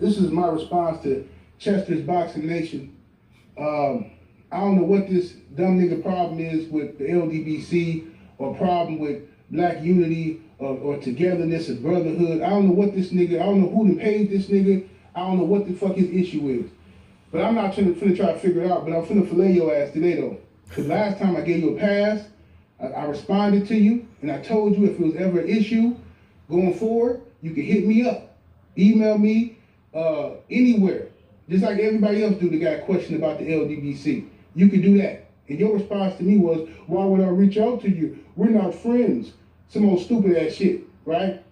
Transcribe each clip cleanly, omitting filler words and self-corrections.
This is my response to Chester's Boxing Nation. I don't know what this dumb nigga problem is with the LDBC or problem with black unity or togetherness or brotherhood. I don't know what this nigga, I don't know who paid this nigga. I don't know what the fuck his issue is. But I'm not finna try to figure it out, but I'm finna fillet your ass today though. Because last time I gave you a pass, I responded to you, and I told you if it was ever an issue going forward, you can hit me up, email me, anywhere. Just like everybody else do that got a question about the LDBC. You can do that. And your response to me was, why would I reach out to you? We're not friends. Some old stupid ass shit, right?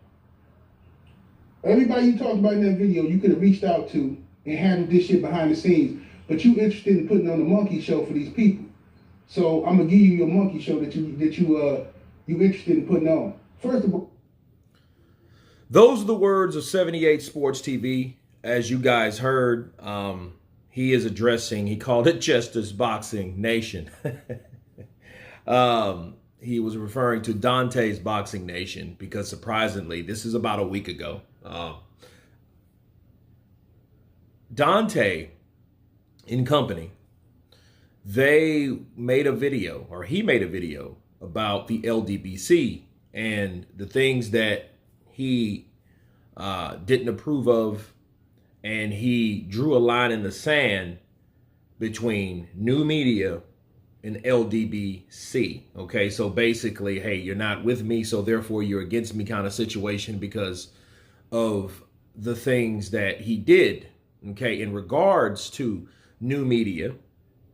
Everybody you talked about in that video, you could have reached out to and handled this shit behind the scenes, but you interested in putting on a monkey show for these people. So I'm gonna give you your monkey show that you interested in putting on. First of all, those are the words of 78 Sports TV. As you guys heard, he is addressing, he called it Chester's Boxing Nation. He was referring to Dontaes Boxing Nation because surprisingly, this is about a week ago. Dante in company, they made a video, or he made a video about the LDBC and the things that he didn't approve of. And he drew a line in the sand between new media and LDBC. Okay, so basically, hey, you're not with me, so therefore you're against me kind of situation because of the things that he did, okay, in regards to new media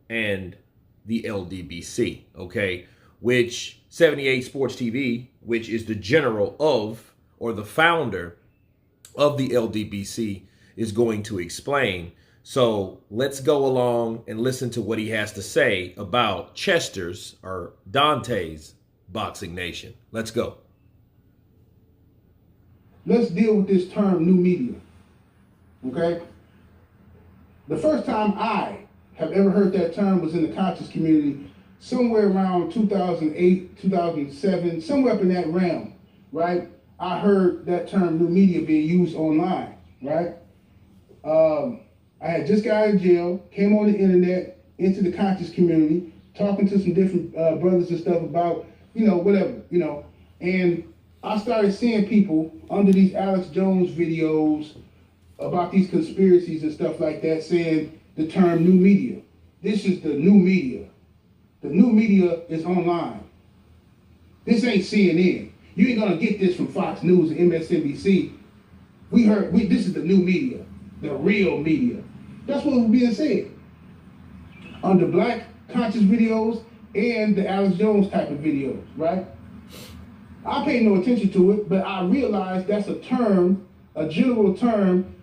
and the LDBC, okay, which 78 Sports TV, which is the general of, or the founder of the LDBC, is going to explain. So let's go along and listen to what he has to say about Chester's or Dontaes Boxing Nation. Let's go. Let's deal with this term new media, okay? The first time I have ever heard that term was in the conscious community somewhere around 2008, 2007, somewhere up in that realm, right? I heard that term new media being used online, right? I had just got out of jail, came on the internet, into the conscious community, talking to some different brothers and stuff about, whatever, and I started seeing people under these Alex Jones videos about these conspiracies and stuff like that saying the term new media. This is the new media. The new media is online. This ain't CNN. You ain't gonna get this from Fox News and MSNBC. This is the new media. The real media. That's what was being said. Under black conscious videos and the Alex Jones type of videos, right? I paid no attention to it, but I realized that's a term, a general term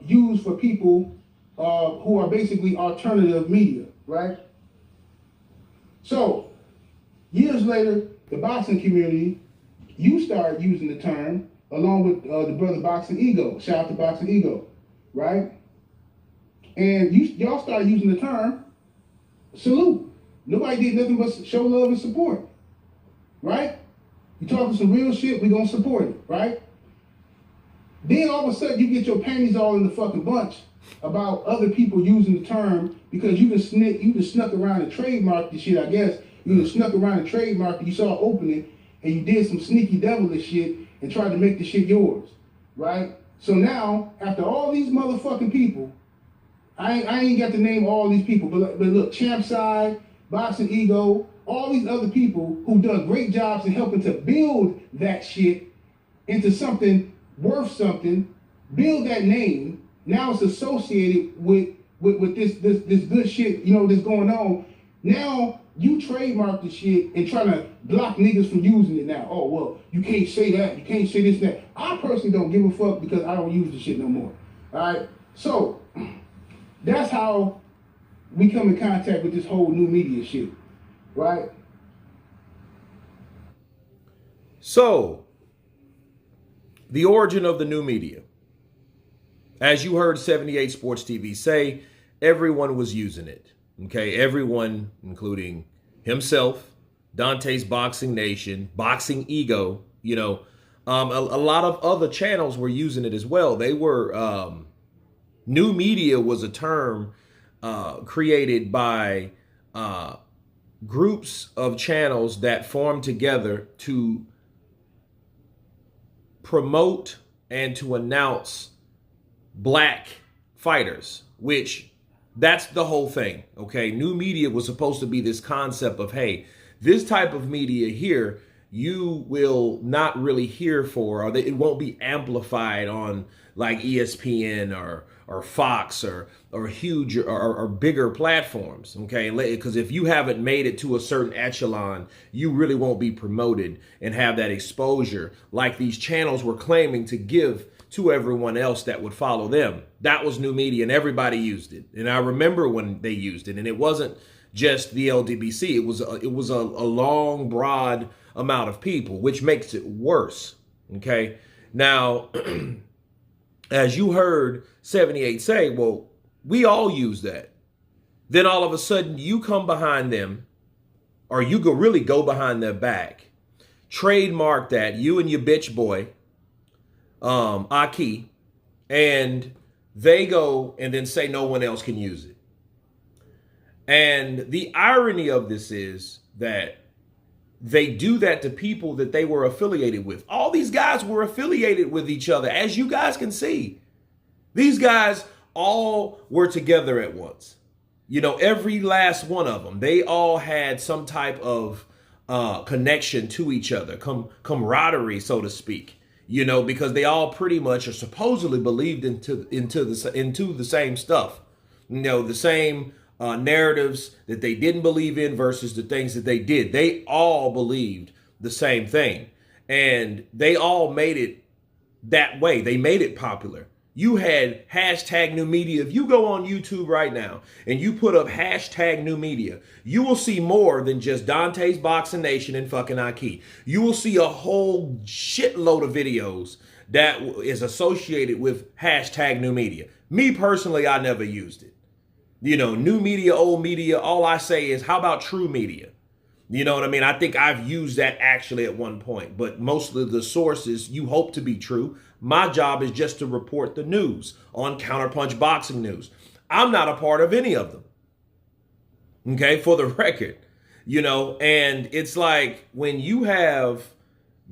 used for people who are basically alternative media, right? So, years later, the boxing community, you started using the term along with the brother Boxing Ego. Shout out to Boxing Ego. Right? And y'all started using the term salute. Nobody did nothing but show love and support. Right? You talking some real shit, we gonna support it, right? Then all of a sudden you get your panties all in the fucking bunch about other people using the term because you just snuck around and trademarked the shit, I guess. You just snuck around and trademarked it, you saw it opening, and you did some sneaky devilish shit and tried to make the shit yours, right? So now, after all these motherfucking people, I ain't got to name all these people, but look, Champside, Boxing Ego, all these other people who've done great jobs in helping to build that shit into something worth something, build that name. Now it's associated with this good shit, that's going on. Now you trademark the shit and trying to block niggas from using it now. Oh, well, you can't say that. You can't say this and that. I personally don't give a fuck because I don't use the shit no more. All right? So, that's how we come in contact with this whole new media shit. Right? So, the origin of the new media. As you heard 78 Sports TV say, everyone was using it. Okay, everyone, including himself, Dontaes Boxing Nation, Boxing Ego, a lot of other channels were using it as well. They were New media was a term created by groups of channels that formed together to promote and to announce black fighters, which that's the whole thing. Okay. New media was supposed to be this concept of, hey, this type of media here, you will not really hear for, or it won't be amplified on like ESPN or Fox or huge or bigger platforms. Okay. Because if you haven't made it to a certain echelon, you really won't be promoted and have that exposure like these channels were claiming to give to everyone else that would follow them. That was new media, and everybody used it. And I remember when they used it, and it wasn't just the LDBC. It was a long, broad amount of people, which makes it worse. Okay. Now, as you heard 78 say, well, we all use that. Then all of a sudden you come behind them, or you go really go behind their back, trademark that, you and your bitch boy, Aki, and they go and then say no one else can use it. And the irony of this is that they do that to people that they were affiliated with. All these guys were affiliated with each other, as you guys can see. These guys all were together at once. You know, every last one of them, they all had some type of connection to each other, camaraderie, so to speak. You know, because they all pretty much are supposedly believed into the same stuff. You know, the same narratives that they didn't believe in versus the things that they did. They all believed the same thing, and they all made it that way. They made it popular. You had hashtag new media. If you go on YouTube right now and you put up hashtag new media, you will see more than just Dontaes Boxing Nation and fucking Aki. You will see a whole shitload of videos that is associated with hashtag new media. Me personally, I never used it. You know, new media, old media, all I say is, how about true media? You know what I mean? I think I've used that actually at one point, but most of the sources you hope to be true. My job is just to report the news on Counterpunch Boxing News. I'm not a part of any of them. Okay, for the record, you know, and it's like when you have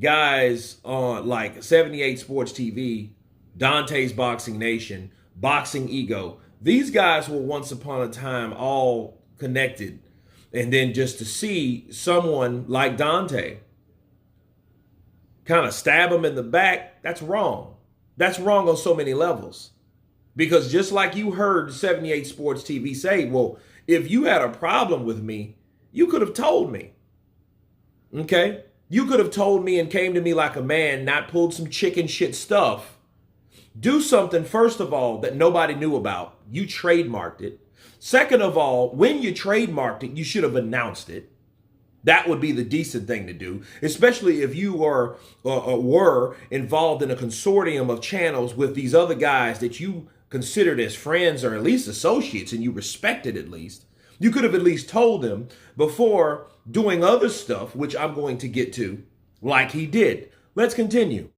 guys on like 78 Sports TV, Dontaes Boxing Nation, Boxing Ego, these guys were once upon a time all connected. And then just to see someone like Dontaes kind of stab him in the back, that's wrong. That's wrong on so many levels. Because just like you heard 78 Sports TV say, well, if you had a problem with me, you could have told me. Okay? You could have told me and came to me like a man, not pulled some chicken shit stuff. Do something, first of all, that nobody knew about. You trademarked it. Second of all, when you trademarked it, you should have announced it. That would be the decent thing to do, especially if you were involved in a consortium of channels with these other guys that you considered as friends or at least associates and you respected at least. You could have at least told them before doing other stuff, which I'm going to get to, like he did. Let's continue.